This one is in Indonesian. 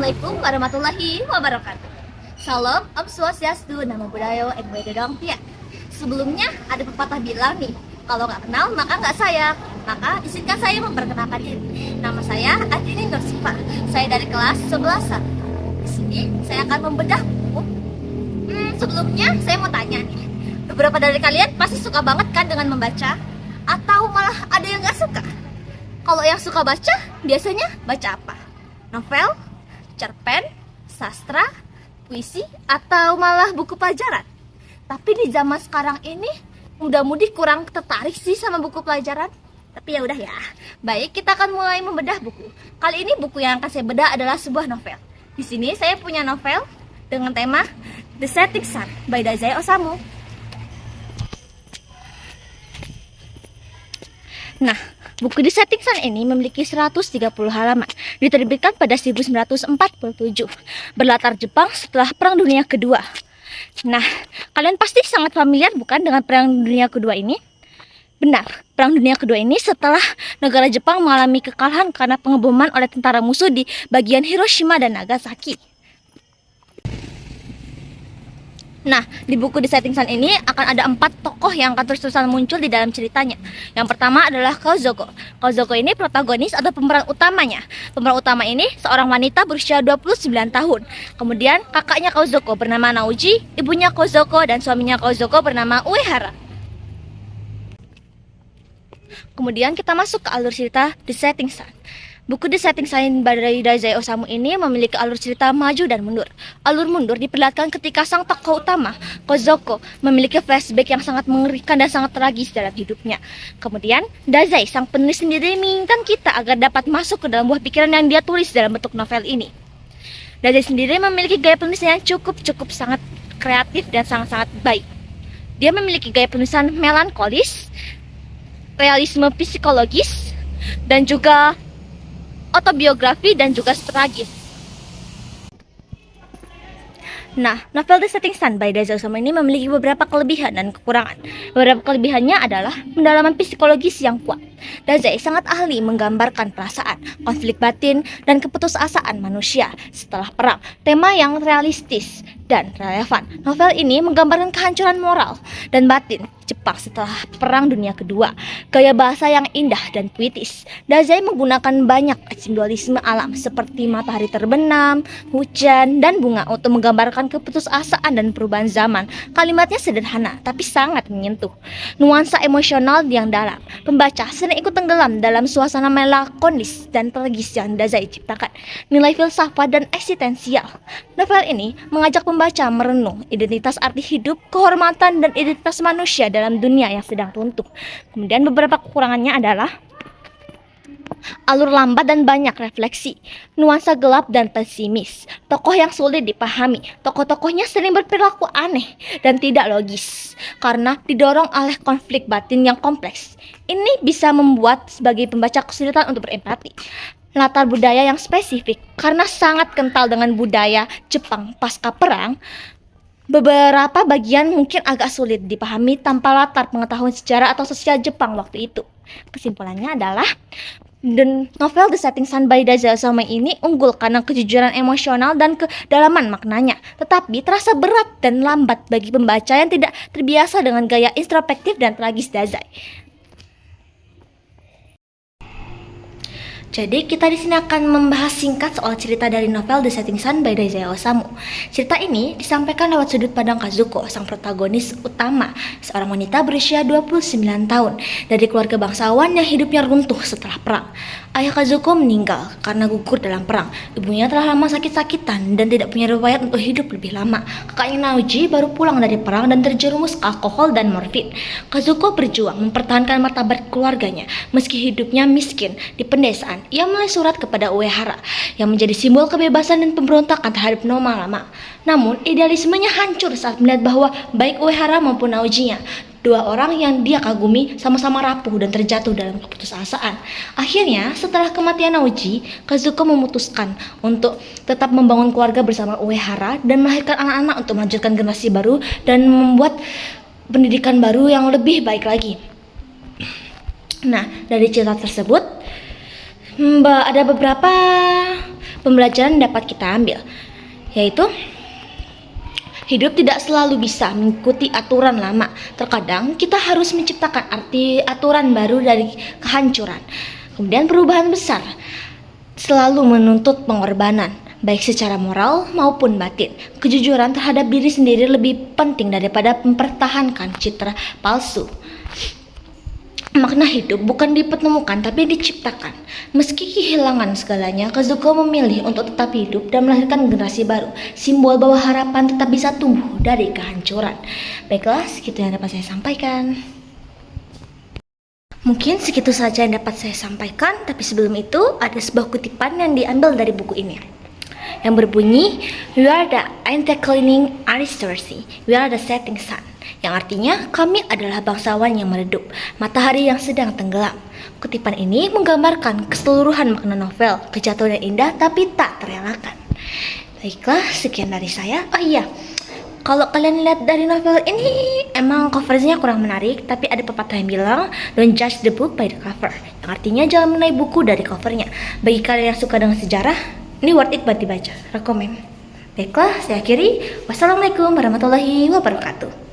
Assalamualaikum warahmatullahi wabarakatuh. Salam, Om Swastiastu, Namo Buddhaya, Eng Wedodong Pia. Sebelumnya ada pepatah bilang nih, kalau nggak kenal maka nggak sayang. Maka izinkan saya memperkenalkan diri. Nama saya Adini Nursifa. Saya dari kelas 11. Di sini saya akan membedah buku. Sebelumnya saya mau tanya nih, beberapa dari kalian pasti suka banget kan dengan membaca? Atau malah ada yang nggak suka? Kalau yang suka baca, biasanya baca apa? Novel, cerpen, sastra, puisi, atau malah buku pelajaran? Tapi di zaman sekarang ini, mudah-mudi kurang tertarik sih sama buku pelajaran. Tapi ya udah ya. Baik, kita akan mulai membedah buku. Kali ini buku yang akan saya bedah adalah sebuah novel. Di sini saya punya novel dengan tema The Setting Sun by Dazai Osamu. Nah, buku The Setting Sun ini memiliki 130 halaman, diterbitkan pada 1947, berlatar Jepang setelah Perang Dunia Kedua. Nah, kalian pasti sangat familiar bukan dengan Perang Dunia Kedua ini? Benar, Perang Dunia Kedua ini setelah negara Jepang mengalami kekalahan karena pengeboman oleh tentara musuh di bagian Hiroshima dan Nagasaki. Nah, di buku The Setting Sun ini akan ada 4 tokoh yang akan terus-terusan muncul di dalam ceritanya. Yang pertama adalah Kozoko. Kozoko ini protagonis atau pemeran utamanya. Pemeran utama ini seorang wanita berusia 29 tahun. Kemudian kakaknya Kozoko bernama Naoji, ibunya Kozoko, dan suaminya Kozoko bernama Uehara. Kemudian kita masuk ke alur cerita The Setting Sun. Buku The Setting Sun by Dazai Osamu ini memiliki alur cerita maju dan mundur. Alur mundur diperlihatkan ketika sang tokoh utama, Kozoko, memiliki flashback yang sangat mengerikan dan sangat tragis dalam hidupnya. Kemudian, Dazai, sang penulis sendiri menginginkan kita agar dapat masuk ke dalam buah pikiran yang dia tulis dalam bentuk novel ini. Dazai sendiri memiliki gaya penulisan yang cukup sangat kreatif dan sangat baik. Dia memiliki gaya penulisan melankolis, realisme psikologis, dan juga autobiografi dan juga tragis. Nah, novel The Setting Sun by Dazai Osamu ini memiliki beberapa kelebihan dan kekurangan. Beberapa kelebihannya adalah pendalaman psikologis yang kuat. Dazai sangat ahli menggambarkan perasaan, konflik batin, dan keputusasaan manusia setelah perang. Tema yang realistis dan relevan. Novel ini menggambarkan kehancuran moral dan batin Jepang setelah Perang Dunia Kedua. Gaya bahasa yang indah dan puitis. Dazai menggunakan banyak simbolisme alam seperti matahari terbenam, hujan, dan bunga untuk menggambarkan keputusasaan dan perubahan zaman. Kalimatnya sederhana tapi sangat menyentuh. Nuansa emosional yang dalam. Pembaca sering ikut tenggelam dalam suasana melankolis dan tragis yang Dazai ciptakan. Nilai filsafat dan eksistensial. Novel ini mengajak pembaca merenung identitas arti hidup, kehormatan, dan identitas manusia dalam dunia yang sedang runtuh. Kemudian beberapa kekurangannya adalah alur lambat dan banyak refleksi, nuansa gelap dan pesimis, tokoh yang sulit dipahami, tokoh-tokohnya sering berperilaku aneh dan tidak logis karena didorong oleh konflik batin yang kompleks. Ini bisa membuat sebagai pembaca kesulitan untuk berempati. Latar budaya yang spesifik karena sangat kental dengan budaya Jepang pasca perang. Beberapa bagian mungkin agak sulit dipahami tanpa latar pengetahuan sejarah atau sosial Jepang waktu itu. Kesimpulannya adalah novel The Setting Sun by Dazai Osamu ini unggul karena kejujuran emosional dan kedalaman maknanya, tetapi terasa berat dan lambat bagi pembaca yang tidak terbiasa dengan gaya introspektif dan tragis Dazai. Jadi kita di sini akan membahas singkat soal cerita dari novel The Setting Sun by Dazai Osamu. Cerita ini disampaikan lewat sudut pandang Kazuko, sang protagonis utama, seorang wanita berusia 29 tahun dari keluarga bangsawan yang hidupnya runtuh setelah perang. Ayah Kazuko meninggal karena gugur dalam perang. Ibunya telah lama sakit-sakitan dan tidak punya riwayat untuk hidup lebih lama. Kakaknya Naoji baru pulang dari perang dan terjerumus ke alkohol dan morfin. Kazuko berjuang mempertahankan martabat keluarganya meski hidupnya miskin di pedesaan. Ia menulis surat kepada Uehara yang menjadi simbol kebebasan dan pemberontakan terhadap norma lama. Namun, idealismenya hancur saat melihat bahwa baik Uehara maupun Naojinya, dua orang yang dia kagumi, sama-sama rapuh dan terjatuh dalam keputusasaan. Akhirnya, setelah kematian Naoji, Kazuko memutuskan untuk tetap membangun keluarga bersama Uehara dan melahirkan anak-anak untuk melanjutkan generasi baru dan membuat pendidikan baru yang lebih baik lagi. Nah, dari cerita tersebut ada beberapa pembelajaran dapat kita ambil, yaitu hidup tidak selalu bisa mengikuti aturan lama. Terkadang kita harus menciptakan arti aturan baru dari kehancuran. Kemudian perubahan besar selalu menuntut pengorbanan, baik secara moral maupun batin. Kejujuran terhadap diri sendiri lebih penting daripada mempertahankan citra palsu. Makna hidup bukan dipertemukan tapi diciptakan. Meski kehilangan segalanya, Kazuko memilih untuk tetap hidup dan melahirkan generasi baru, simbol bahwa harapan tetap bisa tumbuh dari kehancuran. Baiklah, segitu yang dapat saya sampaikan. Mungkin segitu saja yang dapat saya sampaikan, tapi sebelum itu ada sebuah kutipan yang diambil dari buku ini, yang berbunyi, "We are the anti-cleaning aristocracy, we are the setting sun." Yang artinya, kami adalah bangsawan yang meredup, matahari yang sedang tenggelam. Kutipan ini menggambarkan keseluruhan makna novel, kejatuhan yang indah tapi tak terelakkan. Baiklah, sekian dari saya. Oh iya, kalau kalian lihat dari novel ini, emang covernya kurang menarik, tapi ada pepatah yang bilang, don't judge the book by the cover. Yang artinya jangan menilai buku dari covernya. Bagi kalian yang suka dengan sejarah, ini worth it buat dibaca, rekomen. Baiklah, saya akhiri. Wassalamualaikum warahmatullahi wabarakatuh.